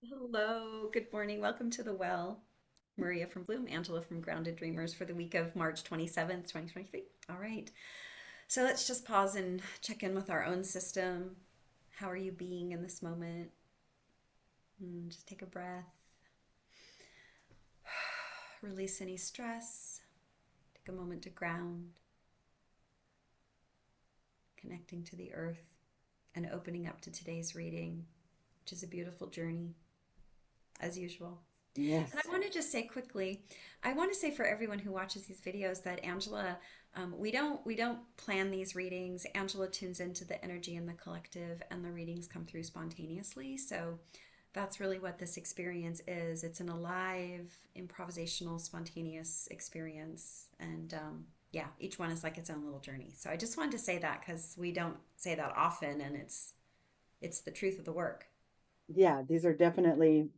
Hello, good morning. Welcome to the well. Maria from Bloom, Angela from Grounded Dreamers for the week of March 27th, 2023. All right. So let's just pause and check in with our own system. How are you being in this moment? Just take a breath. Release any stress. Take a moment to ground, connecting to the earth and opening up to today's reading, which is a beautiful journey, as usual. And I Yes. want to just say quickly, I want to say for everyone who watches these videos that Angela, we don't plan these readings. Angela tunes into the energy in the collective, and the readings come through spontaneously. So that's really what this experience is. It's an alive, improvisational, spontaneous experience, and yeah, each one is like its own little journey. So I just wanted to say that because we don't say that often, and it's the truth of the work. Yeah, these are definitely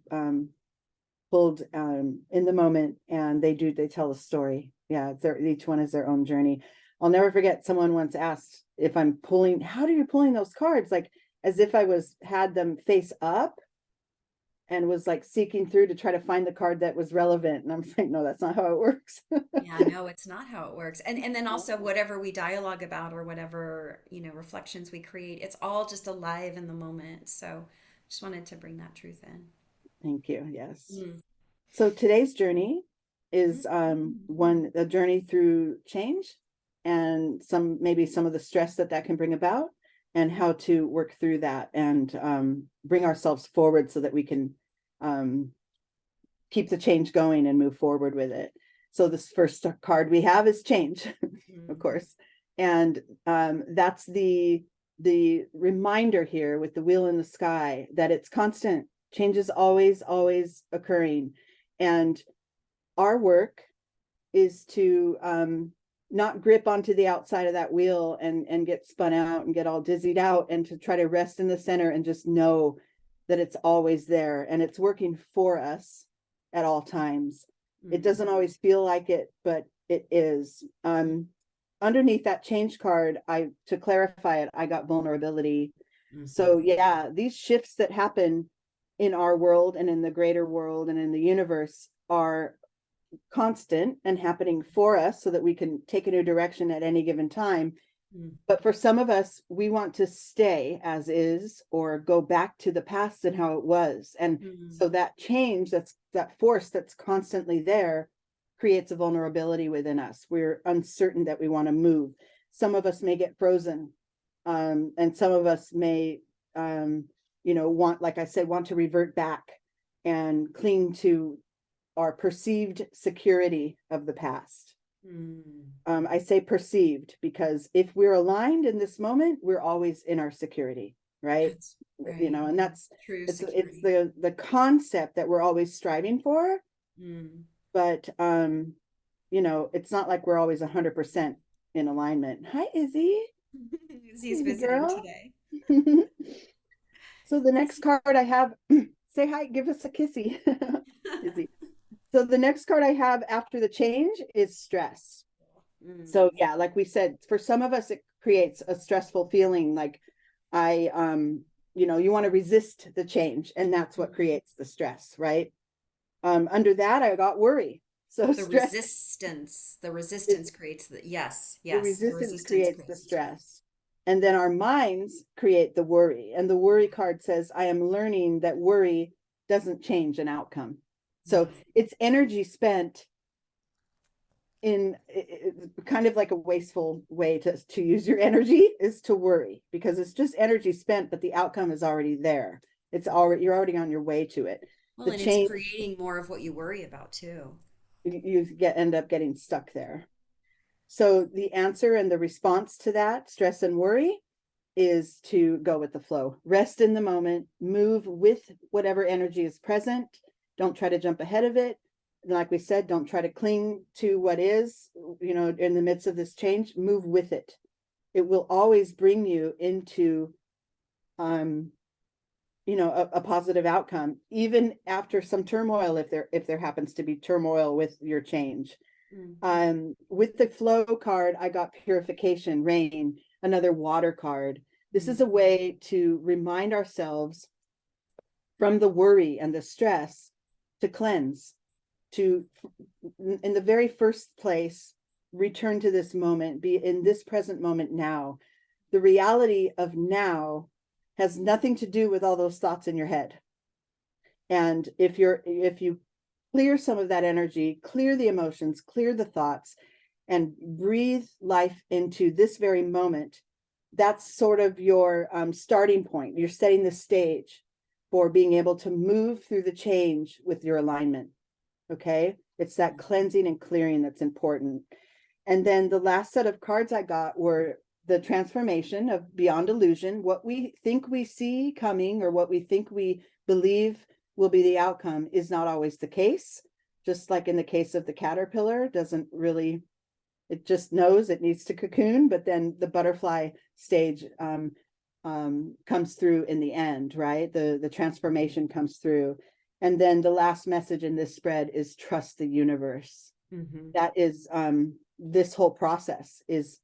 pulled in the moment, and they tell a story. Yeah, each one is their own journey. I'll never forget someone once asked if I'm pulling, how do you pulling those cards? Like as if I had them face up and was like seeking through to try to find the card that was relevant. And I'm like, no, that's not how it works. Yeah, no, it's not how it works. And then also whatever we dialogue about or whatever, reflections we create, it's all just alive in the moment. So just wanted to bring that truth in. Thank you. Yes. Mm. So today's journey is Mhm. one a journey through change and maybe some of the stress that can bring about, and how to work through that and bring ourselves forward so that we can um, keep the change going and move forward with it. So this first card we have is change, of Mhm. course, and that's the reminder here with the wheel in the sky that it's constant. Change is always occurring, and our work is to not grip onto the outside of that wheel and get spun out and get all dizzied out, and to try to rest in the center and just know that it's always there and it's working for us at all times. It Mm. doesn't always feel like it, but it is. Underneath that change card, I to clarify it, I got vulnerability. So Mhm. yeah, these shifts that happen in our world and in the greater world and in the universe are constant and happening for us so that we can take a new direction at any given time. Mm. But for some of us, we want to stay as is or go back to the past and how it was. And Mm. so that change, that force that's constantly there, creates a vulnerability within us. We're uncertain that we want to move. Some of us may get frozen, and some of us may, want, like I said, want to revert back and cling to our perceived security of the past. Mm. I say perceived because if we're aligned in this moment, we're always in our security, right? That's right. And that's True it's security. the concept that we're always striving for, Mm. but it's not like we're always 100% in alignment. Hi, Izzy. He's Izzy visiting girl. today. So the next card I have, say hi, give us a kissy. Izzy. So the next card I have after the change is stress. So Mm. yeah, like we said, for some of us it creates a stressful feeling, like I you want to resist the change, and that's what Mhm. creates the stress, right? Under that I got worry. So The stress resistance, the is resistance creates yes, the yes, the resistance resistance creates the creates the stress. stress. And then our minds create the worry. And the worry Yeah. card says, I am learning that worry doesn't change an outcome. So Mhm. it's energy spent in kind of like a wasteful way to use your energy is to worry, because it's just energy spent, but the outcome is already there. You're already on your way to it. Well, The and it's change, creating more of what you worry about too. you end up getting stuck there. So the answer and the response to that stress and worry is to go with the flow, rest in the moment, move with whatever energy is present. Don't try to jump ahead of it. Like we said, don't try to cling to what is, in the midst of this change. Move with it. It will always bring you into um a positive outcome, even after some turmoil, if there happens to be turmoil with your change. Mm-hmm. With the flow card, I got purification, rain, another water card. This is a Mm-hmm. way to remind ourselves from the worry and the stress, to cleanse, to, in the very first place, return to this moment, be in this present moment now. The reality of now has nothing to do with all those thoughts in your head. And if you clear some of that energy, clear the emotions, clear the thoughts, and breathe life into this very moment, that's sort of your starting point. You're setting the stage for being able to move through the change with your alignment. Okay, it's that cleansing and clearing that's important. And then the last set of cards I got were the transformation of beyond illusion. What we think we see coming, or what we think we believe will be the outcome, is not always the case. Just like in the case of the caterpillar, doesn't really, it just knows it needs to cocoon, but then the butterfly stage comes through in the end, right? The transformation comes through. And then the last message in this spread is trust the universe. Mm-hmm. That is, this whole process is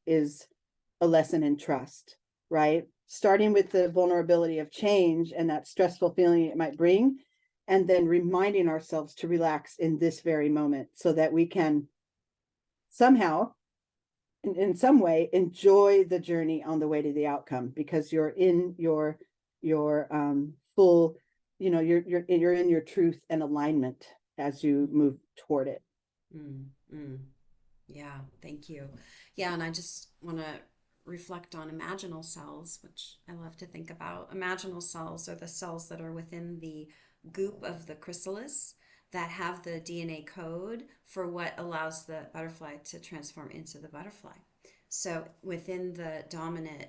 a lesson in trust, right? Starting with the vulnerability of change and that stressful feeling it might bring, and then reminding ourselves to relax in this very moment so that we can somehow, in some way, enjoy the journey on the way to the outcome, because you're in your full, you're in your truth and alignment as you move toward it. Mm-hmm. Yeah, thank you. Yeah, and I just want to reflect on imaginal cells, which I love to think about. Imaginal cells are the cells that are within the goop of the chrysalis that have the DNA code for what allows the butterfly to transform into the butterfly. So within the dominant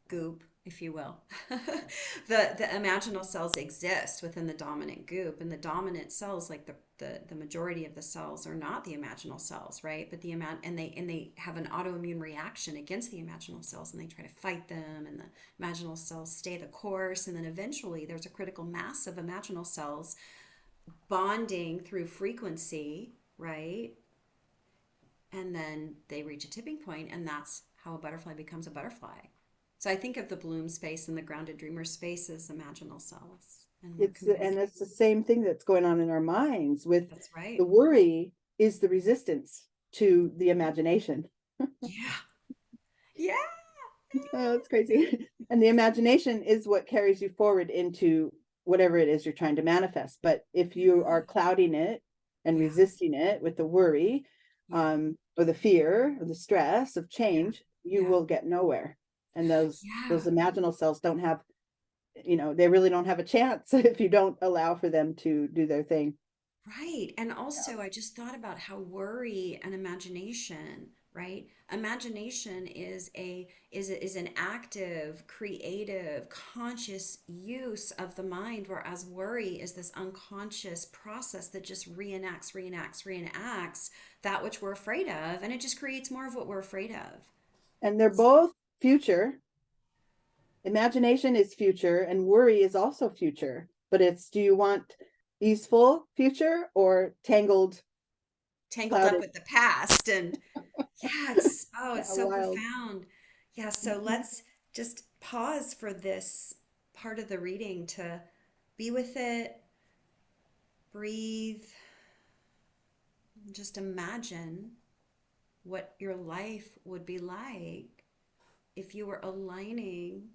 goop, if you will. The imaginal cells exist within the dominant goop, and the dominant cells, like the majority of the cells, are not the imaginal cells, right? But they have an autoimmune reaction against the imaginal cells, and they try to fight them, and the imaginal cells stay the course, and then eventually there's a critical mass of imaginal cells bonding through frequency, right? And then they reach a tipping point, and that's how a butterfly becomes a butterfly. So I think of the bloom space and the grounded dreamer space as imaginal cells, and we're And it's the same thing that's going on in our minds with that's right. the worry is the resistance to the imagination. Yeah, yeah, Oh, it's crazy. And the imagination is what carries you forward into whatever it is you're trying to manifest. But if you are clouding it and yeah, resisting it with the worry, yeah, or the fear or the stress of yeah, change, you yeah, will get nowhere. And those yeah. imaginal cells don't have, they really don't have a chance if you don't allow for them to do their thing. Right. And Yeah. also, I just thought about how worry and imagination, right? Imagination is an active, creative, conscious use of the mind, whereas worry is this unconscious process that just reenacts that which we're afraid of, and it just creates more of what we're afraid of. And they're both future. Imagination is future and worry is also future, but it's, do you want easeful future or tangled, Tangled up clouded? with the past, and yeah, Yeah, it's so wild. profound. Yeah, so Mhm. let's just pause for this part of the reading to be with it, breathe, just imagine what your life would be like if you were aligning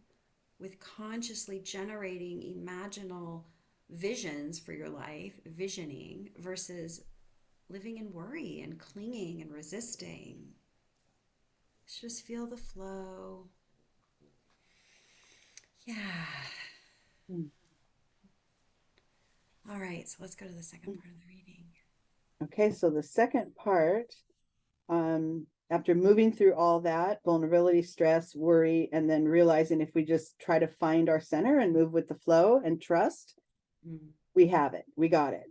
with consciously generating imaginal visions for your life, visioning versus living in worry and clinging and resisting. Just feel the flow. Yeah. Mm. All right, so let's go to the second part of the reading. Okay, so the second part, after moving through all that vulnerability, stress, worry, and then realizing if we just try to find our center and move with the flow and trust, Mm. we have it, we got it.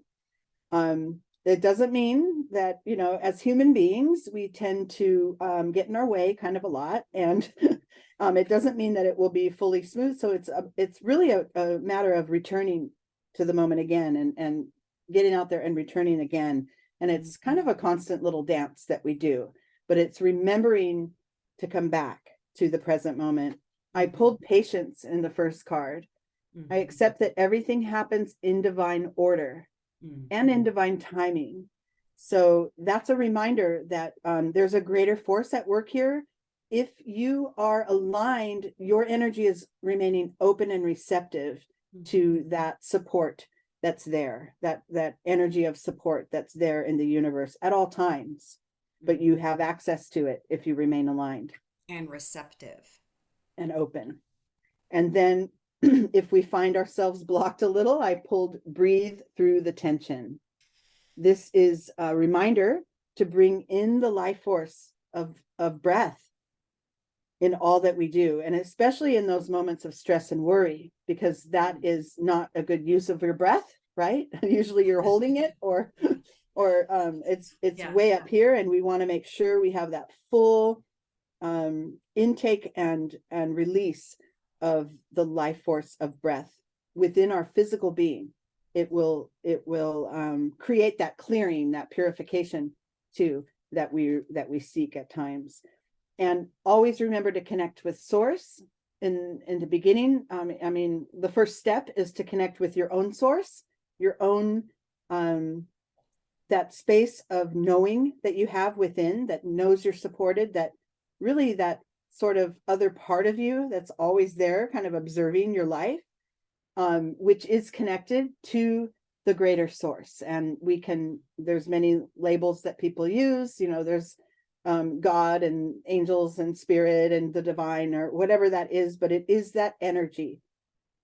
It doesn't mean that, as human beings, we tend to get in our way kind of a lot. And it doesn't mean that it will be fully smooth. So it's really a matter of returning to the moment again, and getting out there and returning again. And it's kind of a constant little dance that we do, but it's remembering to come back to the present moment. I Mm-hmm. pulled patience in the first card. I Mm-hmm. accept that everything happens in divine order and in divine timing. So that's a reminder that there's a greater force at work here. If you are aligned, your energy is remaining open and receptive to that support that's there, that energy of support that's there in the universe at all times. But you have access to it if you remain aligned And receptive. and open. And then if we find ourselves blocked a little, I pulled breathe through the tension. This is a reminder to bring in the life force of breath in all that we do, and especially in those moments of stress and worry, because that is not a good use of your breath, right? Usually you're holding it, or it's Yeah. way up here, and we want to make sure we have that full intake and release of the life force of breath within our physical being. It will create that clearing, that purification too, that we seek at times. And always remember to connect with source in the beginning. I mean, the first step is to connect with your own source, your own that space of knowing that you have within, that knows you're supported, that really that sort of other part of you that's always there, kind of observing your life, which is connected to the greater source. And there's many labels that people use, there's God and angels and spirit and the divine or whatever that is, but it is that energy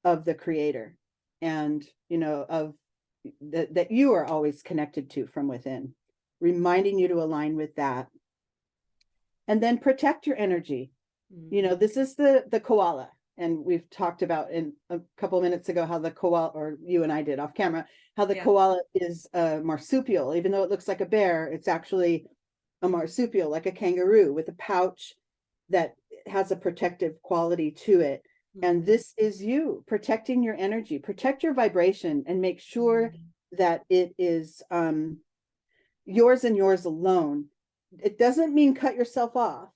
of the creator, and of that you are always connected to from within, reminding you to align with that. And then protect your energy. This is the koala, and we've talked about in a couple of minutes ago how the koala, or you and I did off camera, how the koala is a marsupial. Even though it looks like a bear, it's actually a marsupial, like a kangaroo, with a pouch that has a protective quality to it. And this is you protecting your energy, protect your vibration, and make sure that it is yours and yours alone. It doesn't mean cut yourself off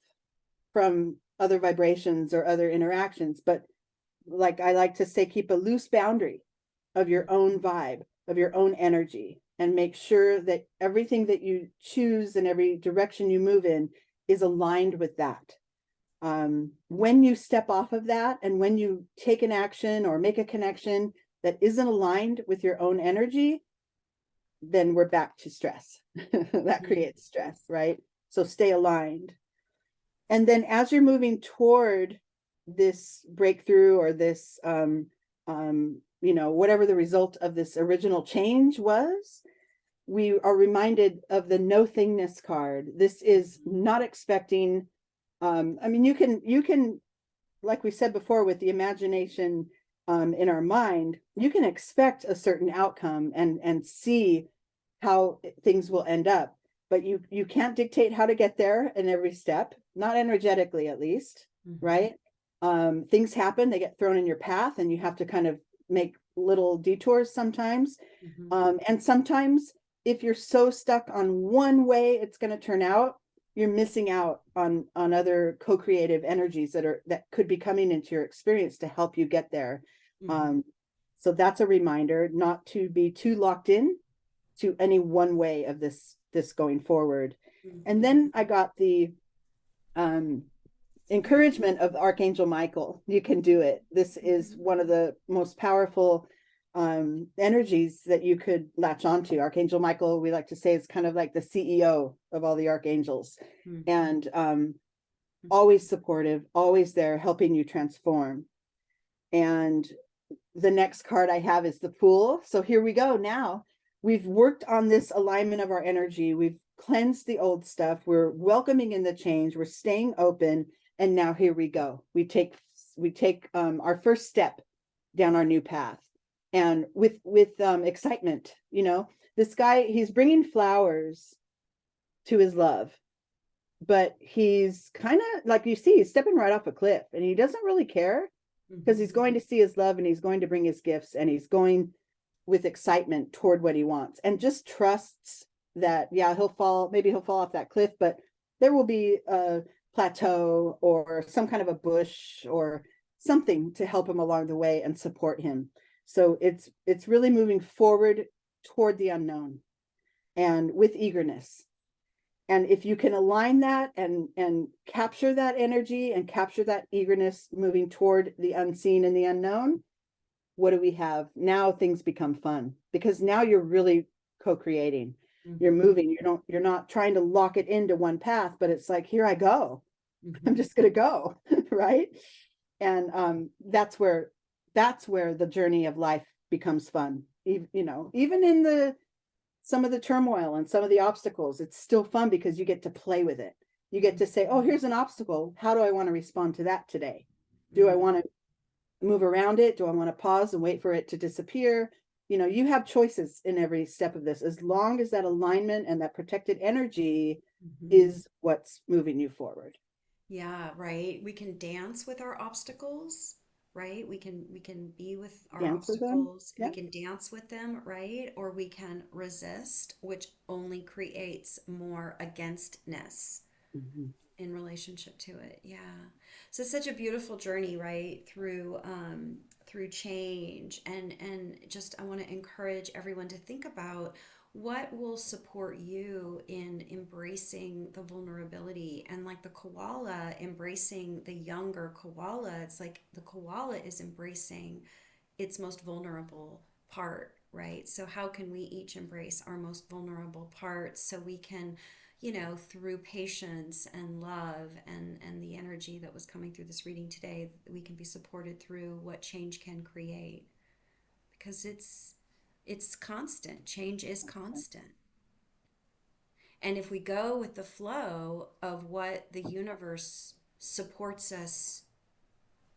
from other vibrations or other interactions, but like I like to say, keep a loose boundary of your own vibe, of your own energy, and make sure that everything that you choose and every direction you move in is aligned with that. When you step off of that, and when you take an action or make a connection that isn't aligned with your own energy, then we're back to stress. That creates stress, right? So stay aligned. And then as you're moving toward this breakthrough, or this whatever the result of this original change was, we are reminded of the no thingness card. This is not expecting. You can, like we said before, with the imagination in our mind, you can expect a certain outcome and see how things will end up, but you can't dictate how to get there in every step, not energetically at least, right? Things happen, they get thrown in your path, and you have to kind of make little detours sometimes. And sometimes if you're so stuck on one way it's going to turn out, you're missing out on other co-creative energies that could be coming into your experience to help you get there. So that's a reminder not to be too locked in to any one way of this going forward. And then I got the encouragement of Archangel Michael. You can do it. This is one of the most powerful energies that you could latch onto. Archangel Michael, we like to say, is kind of like the CEO of all the archangels, and always supportive, always there helping you transform. And the next card I have is the Fool. So here we go. Now we've worked on this alignment of our energy. We've cleansed the old stuff. We're welcoming in the change. We're staying open. And now here we go. We take our first step down our new path. And with excitement, this guy, he's bringing flowers to his love, but he's kind of, like you see, he's stepping right off a cliff, and he doesn't really care, because he's going to see his love, and he's going to bring his gifts, and he's going with excitement toward what he wants, and just trusts that, maybe he'll fall off that cliff, but there will be a plateau or some kind of a bush or something to help him along the way and support him. So it's really moving forward toward the unknown and with eagerness. And if you can align that and capture that energy and capture that eagerness moving toward the unseen and the unknown, what do we have? Now things become fun, because now you're really co-creating. You're Mm-hmm. moving. You're not trying to lock it into one path, but it's like, here I go. I'm Mm-hmm. just gonna go, right? And that's where the journey of life becomes fun. Even in the some of the turmoil and some of the obstacles, it's still fun because you get to play with it. You get to say, oh, here's an obstacle. How do I want to respond to that today? Do I Mm-hmm. want to move around it? Do I want to pause and wait for it to disappear? You have choices in every step of this, as long as that alignment and that protected energy Mm-hmm. is what's moving you forward. Yeah, right. We can dance with our obstacles, right? We can be with our Dance with them. obstacles. We Yeah. can dance with them, right? Or we can resist, which only creates more againstness Mhm. in relationship to it. Yeah. So it's such a beautiful journey, right? Through change, and just I want to encourage everyone to think about what will support you in embracing the vulnerability, and like the koala embracing the younger koala. It's like the koala is embracing its most vulnerable part, right? So, how can we each embrace our most vulnerable parts so we can, through patience and love and the energy that was coming through this reading today, we can be supported through what change can create, because it's constant. Change is constant. And if we go with the flow of what the universe supports us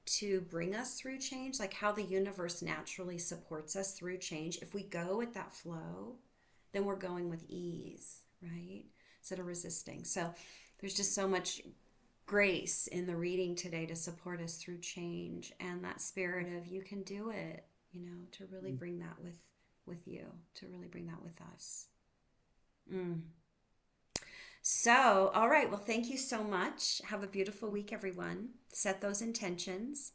to bring us through change, like how the universe naturally supports us through change, if we go with that flow, then we're going with ease, right? Instead of resisting. So there's just so much grace in the reading today to support us through change, and that spirit of you can do it, to really bring that with you, to really bring that with us. Mm. So, all right. Well, thank you so much. Have a beautiful week, everyone. Set those intentions.